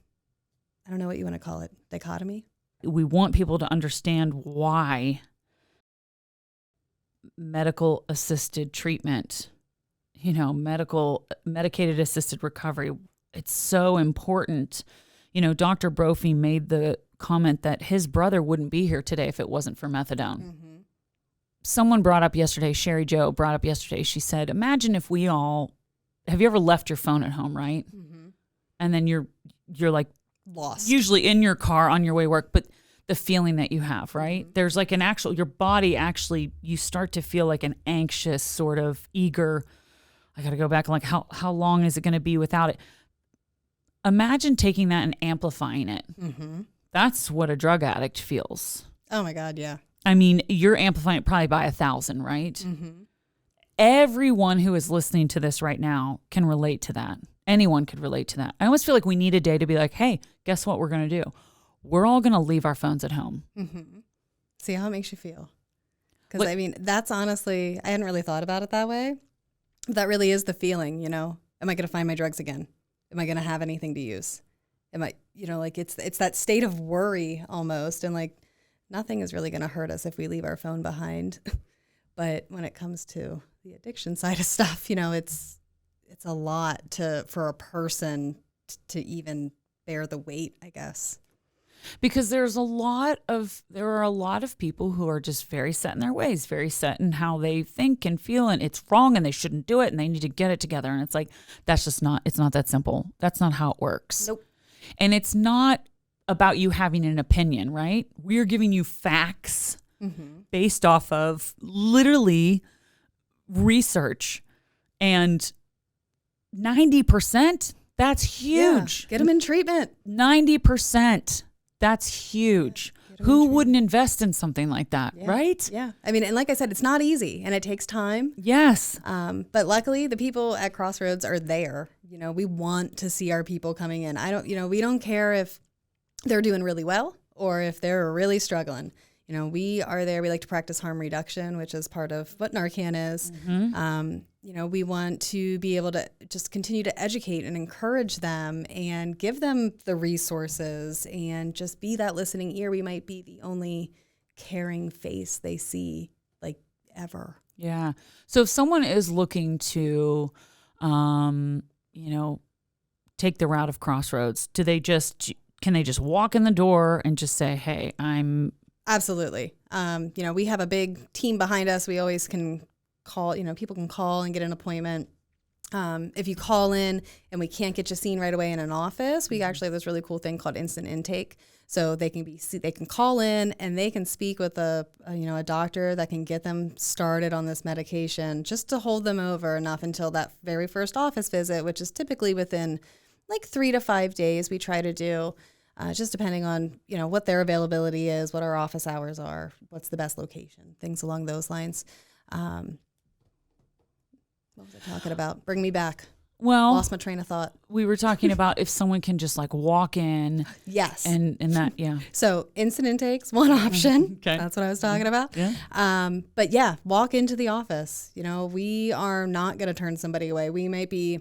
I don't know what you want to call it, dichotomy. We want people to understand why medical assisted treatment, medicated assisted recovery, it's so important. Dr. Brophy made the comment that his brother wouldn't be here today if it wasn't for methadone. Mm-hmm. Someone brought up yesterday, Sherry Joe brought up yesterday, she said, imagine if we all, have you ever left your phone at home, right? Mm-hmm. And then you're like lost, usually in your car on your way to work, but the feeling that you have, right? Mm-hmm. There's like your body actually, you start to feel like an anxious sort of eager, I got to go back and how long is it going to be without it? Imagine taking that and amplifying it. Mm-hmm. That's what a drug addict feels. Oh my God, yeah. You're amplifying it probably by 1,000, right? Mm-hmm. Everyone who is listening to this right now can relate to that. Anyone could relate to that. I almost feel like we need a day to be like, hey, guess what we're going to do? We're all going to leave our phones at home. Mm-hmm. See how it makes you feel. Because that's honestly, I hadn't really thought about it that way. But that really is the feeling, Am I going to find my drugs again? Am I going to have anything to use? Am I, it's that state of worry almost. And nothing is really going to hurt us if we leave our phone behind. But when it comes to the addiction side of stuff, it's a lot for a person to even bear the weight, I guess. Because there are a lot of people who are just very set in their ways, very set in how they think and feel, and it's wrong and they shouldn't do it and they need to get it together. And it's like, it's not that simple. That's not how it works. Nope. And it's not about you having an opinion, right? We are giving you facts based off of literally research, and 90%, that's huge. Yeah, get them in treatment. 90%. That's huge. Who wouldn't invest in something like that, right? Yeah. And like I said, it's not easy and it takes time. Yes. But luckily the people at Crossroads are there. We want to see our people coming in. We don't care if they're doing really well or if they're really struggling. We are there. We like to practice harm reduction, which is part of what Narcan is. Mm-hmm. We want to be able to just continue to educate and encourage them and give them the resources and just be that listening ear. We might be the only caring face they see like ever. Yeah. So if someone is looking to, take the route of Crossroads, can they just walk in the door and just say, hey, I'm... Absolutely. We have a big team behind us. We always can call, people can call and get an appointment. If you call in and we can't get you seen right away in an office, we actually have this really cool thing called instant intake. So they can call in and they can speak with a doctor that can get them started on this medication, just to hold them over enough until that very first office visit, which is typically within like 3 to 5 days. We try to do, just depending on what their availability is, what our office hours are, what's the best location, things along those lines. What was I talking about? Bring me back. Well, lost my train of thought. We were talking about if someone can just like walk in. Yes. And that, yeah. So instant intake's one option. Okay. That's what I was talking about. Yeah. But yeah, walk into the office. We are not going to turn somebody away. We might be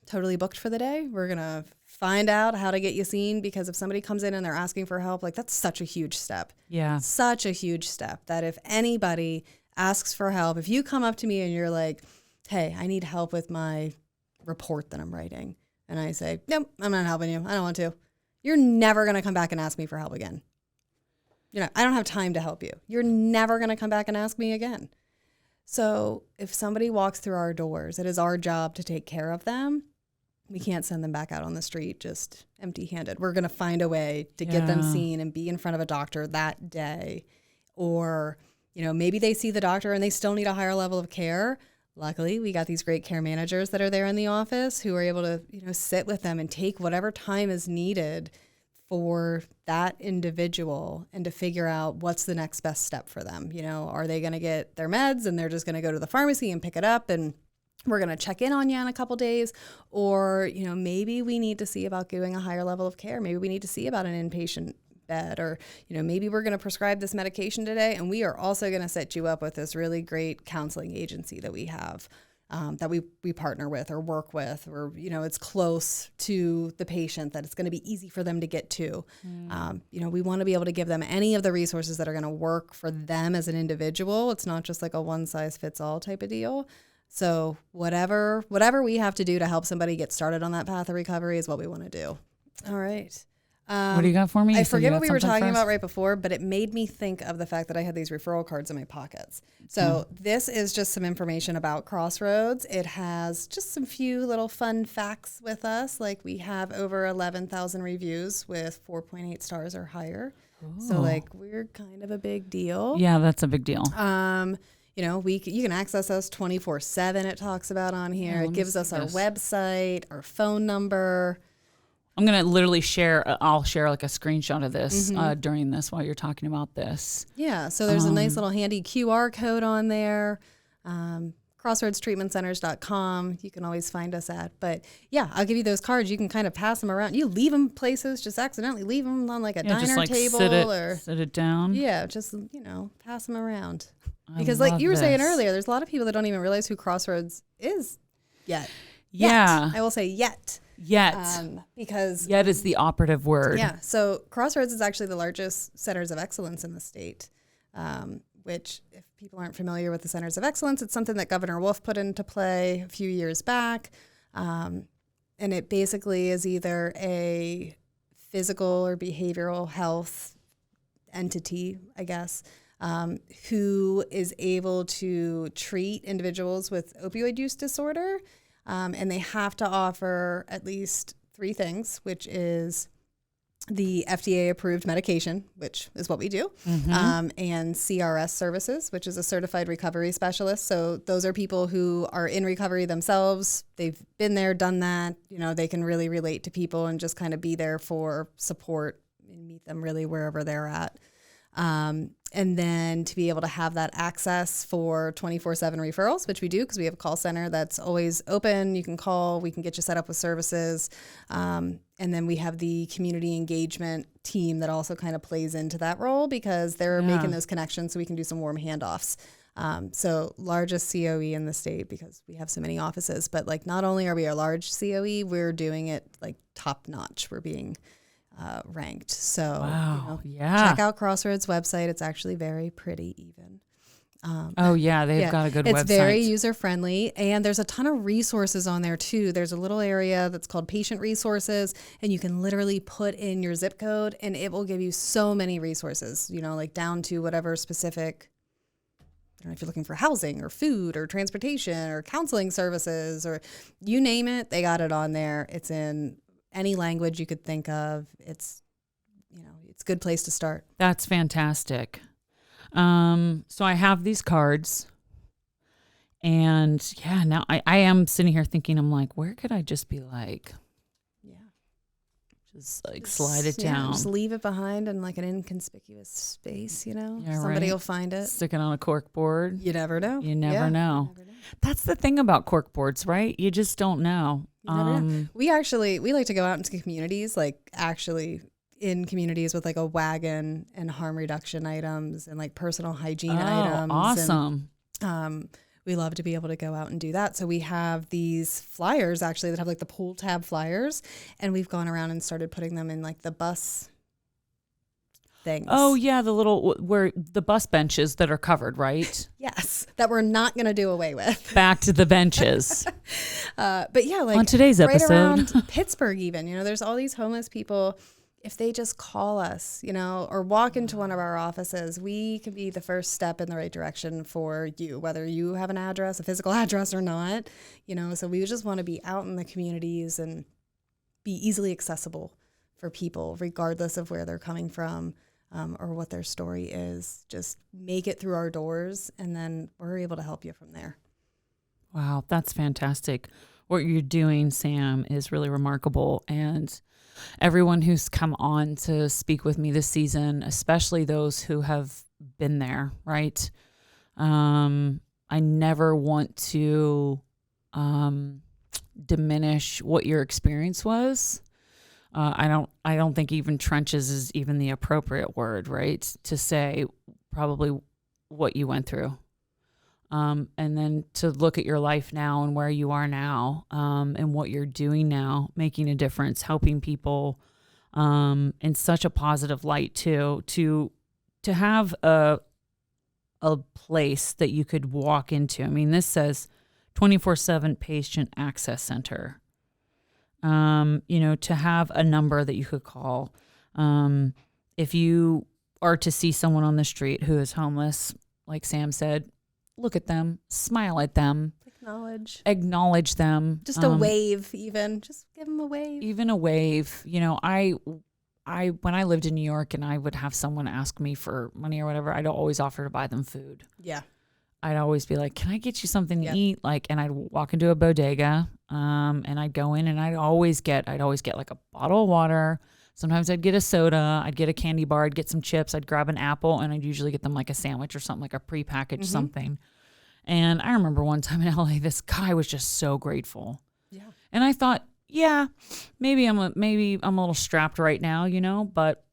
totally booked for the day. We're going to find out how to get you seen, because if somebody comes in and they're asking for help, like that's such a huge step. Yeah. Such a huge step that if anybody asks for help, if you come up to me and you're like, hey, I need help with my report that I'm writing, and I say, nope, I'm not helping you. I don't want to. You're never going to come back and ask me for help again. I don't have time to help you. You're never going to come back and ask me again. So if somebody walks through our doors, it is our job to take care of them. We can't send them back out on the street just empty-handed. We're going to find a way to get them seen and be in front of a doctor that day. Or, maybe they see the doctor and they still need a higher level of care. Luckily, we got these great care managers that are there in the office who are able to, sit with them and take whatever time is needed for that individual and to figure out what's the next best step for them. Are they going to get their meds and they're just going to go to the pharmacy and pick it up and we're going to check in on you in a couple days? Or, maybe we need to see about doing a higher level of care. Maybe we need to see about an inpatient bed, or maybe we're going to prescribe this medication today, and we are also going to set you up with this really great counseling agency that we have, that we partner with or work with, or it's close to the patient that it's going to be easy for them to get to. We want to be able to give them any of the resources that are going to work for them as an individual. It's not just like a one size fits all type of deal. So whatever we have to do to help somebody get started on that path of recovery is what we want to do. All right. What do you got for me? I forget what we were talking about right before, but it made me think of the fact that I had these referral cards in my pockets. So this is just some information about Crossroads. It has just some few little fun facts with us. Like we have over 11,000 reviews with 4.8 stars or higher. Ooh. So we're kind of a big deal. Yeah, that's a big deal. You can access us 24/7. It talks about on here. It gives us our website, our phone number. I'm going to literally I'll share like a screenshot of this during this while you're talking about this. Yeah. So there's a nice little handy QR code on there. CrossroadsTreatmentCenters.com. You can always find us at. But yeah, I'll give you those cards. You can kind of pass them around. You leave them places, just accidentally leave them on like a diner just table sit it down. Yeah, just, pass them around. Because like you were saying earlier, there's a lot of people that don't even realize who Crossroads is yet. Yeah. I will say yet. Because yet is the operative word. Yeah. So Crossroads is actually the largest centers of excellence in the state, which if people aren't familiar with the centers of excellence, it's something that Governor Wolf put into play a few years back. And it basically is either a physical or behavioral health entity, I guess, who is able to treat individuals with opioid use disorder. And they have to offer at least 3 things, which is the FDA-approved medication, which is what we do, and CRS services, which is a certified recovery specialist. So those are people who are in recovery themselves. They've been there, done that. They can really relate to people and just kind of be there for support and meet them really wherever they're at. And then to be able to have that access for 24/7 referrals, which we do because we have a call center that's always open. You can call, we can get you set up with services. And then we have the community engagement team that also kind of plays into that role because they're making those connections so we can do some warm handoffs. So largest COE in the state because we have so many offices, but like not only are we a large COE, we're doing it like top notch. We're being ranked. So Wow. Yeah. check out Crossroads website. It's actually very pretty even. Oh yeah, they've got a good website. It's very user friendly, and there's a ton of resources on there too. There's a little area that's called patient resources, and you can literally put in your zip code and it will give you so many resources, like down to whatever specific, I don't know if you're looking for housing or food or transportation or counseling services or you name it, they got it on there. It's in any language you could think of. It's a good place to start. That's fantastic. So I have these cards, and yeah, now I am sitting here thinking, I'm like, where could I just be like, just like slide it down, just leave it behind in like an inconspicuous space, Yeah, somebody right. will find it. Stick it on a cork board. You never know. You never know. You never know. That's the thing about cork boards, right? You just don't know. You never know. We like to go out into communities, like actually in communities with like a wagon and harm reduction items and like personal hygiene items. Awesome. And, we love to be able to go out and do that. So we have these flyers actually that have like the pull tab flyers, and we've gone around and started putting them in like the bus things. Oh yeah, where the bus benches that are covered, right? Yes, that we're not going to do away with. Back to the benches. But yeah, like on today's right episode, around Pittsburgh even, there's all these homeless people. If they just call us, or walk into one of our offices, we can be the first step in the right direction for you, whether you have an address, a physical address or not, so we just want to be out in the communities and be easily accessible for people, regardless of where they're coming from or what their story is. Just make it through our doors, and then we're able to help you from there. wow, that's fantastic. What you're doing, Sam, is really remarkable. And everyone who's come on to speak with me this season, especially those who have been there, right? I never want to diminish what your experience was. I don't think even trenches is even the appropriate word, right? To say probably what you went through. And then to look at your life now and where you are now, and what you're doing now, making a difference, helping people, in such a positive light too, to have a place that you could walk into. I mean, this says 24/7 patient access center. To have a number that you could call, if you are to see someone on the street who is homeless, like Sam said, look at them, smile at them, acknowledge them. Just a wave, even. Just give them a wave. Even a wave. I when I lived in New York and I would have someone ask me for money or whatever, I'd always offer to buy them food. Yeah. I'd always be like, can I get you something to eat? And I'd walk into a bodega, and I'd go in and I'd always get like a bottle of water. Sometimes I'd get a soda, I'd get a candy bar, I'd get some chips, I'd grab an apple, and I'd usually get them like a sandwich or something, like a prepackaged something. And I remember one time in LA, this guy was just so grateful. Yeah. And I thought, yeah, maybe I'm a little strapped right now, but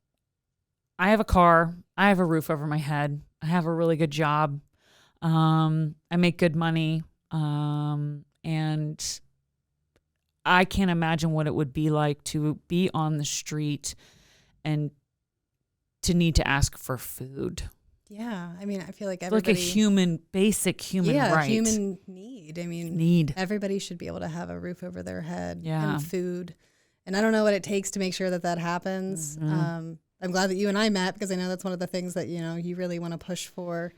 I have a car, I have a roof over my head, I have a really good job, I make good money, and I can't imagine what it would be like to be on the street and to need to ask for food. Yeah. I mean, I feel like everybody... Like a basic human right. human need. I mean, everybody should be able to have a roof over their head and food. And I don't know what it takes to make sure that happens. Mm-hmm. I'm glad that you and I met, because I know that's one of the things that, you really want to push for.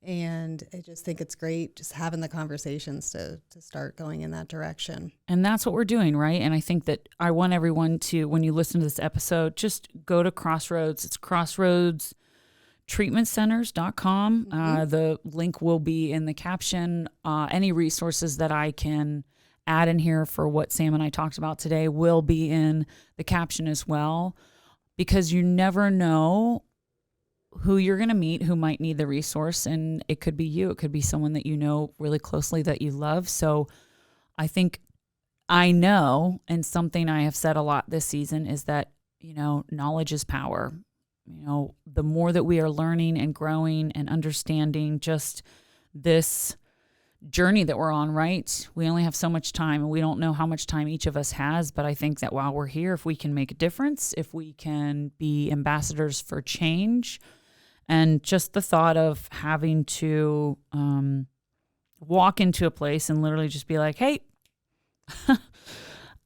And I just think it's great just having the conversations to start going in that direction. And that's what we're doing, right? And I think that I want everyone to, when you listen to this episode, just go to Crossroads. It's crossroadstreatmentcenters.com. Mm-hmm. The link will be in the caption. Any resources that I can add in here for what Sam and I talked about today will be in the caption as well, because you never know who you're going to meet who might need the resource. And it could be you. It could be someone that you know really closely that you love. So I think I know, and something I have said a lot this season is that, knowledge is power. The more that we are learning and growing and understanding just this journey that we're on, right? We only have so much time, and we don't know how much time each of us has. But I think that while we're here, if we can make a difference, if we can be ambassadors for change, and just the thought of having to walk into a place and literally just be like, hey,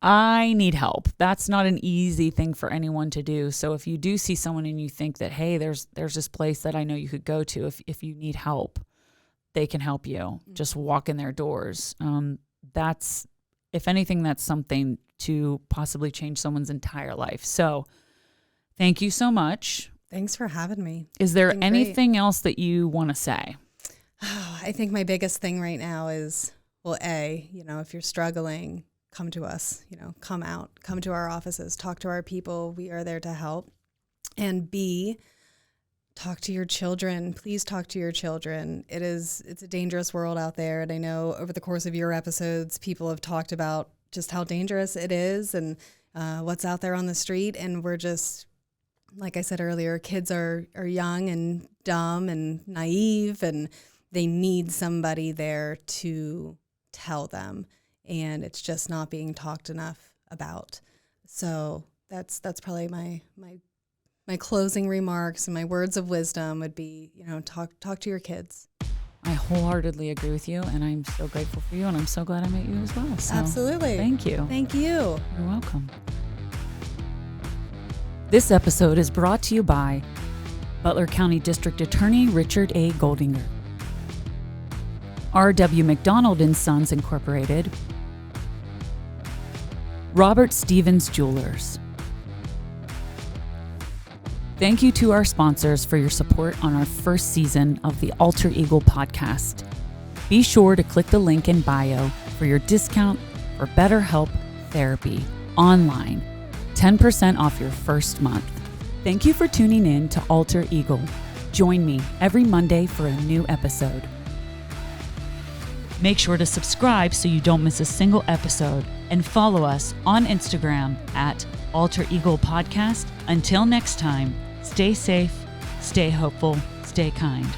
I need help. That's not an easy thing for anyone to do. So if you do see someone and you think that, hey, there's this place that I know you could go to if you need help, they can help you. Just walk in their doors. That's, if anything, that's something to possibly change someone's entire life. So thank you so much. Thanks for having me. Is there anything else that you want to say? I think my biggest thing right now is, well, if you're struggling, come to us, come out, come to our offices, talk to our people. We are there to help. And B, talk to your children. Please talk to your children. It's a dangerous world out there. And I know over the course of your episodes, people have talked about just how dangerous it is and what's out there on the street. And we're just, like I said earlier, kids are young and dumb and naive, and they need somebody there to tell them. And it's just not being talked enough about. So that's probably my closing remarks, and my words of wisdom would be, talk to your kids. I wholeheartedly agree with you, and I'm so grateful for you, and I'm so glad I met you as well. So absolutely. Thank you. Thank you. You're welcome. This episode is brought to you by Butler County District Attorney Richard A. Goldinger, R.W. McDonald & Sons Incorporated, Robert Stevens Jewelers. Thank you to our sponsors for your support on our first season of the Alter Eagle podcast. Be sure to click the link in bio for your discount for BetterHelp Therapy online. 10% off your first month. Thank you for tuning in to Alter Eagle. Join me every Monday for a new episode. Make sure to subscribe so you don't miss a single episode, and follow us on Instagram at Alter Eagle Podcast. Until next time, stay safe, stay hopeful, stay kind.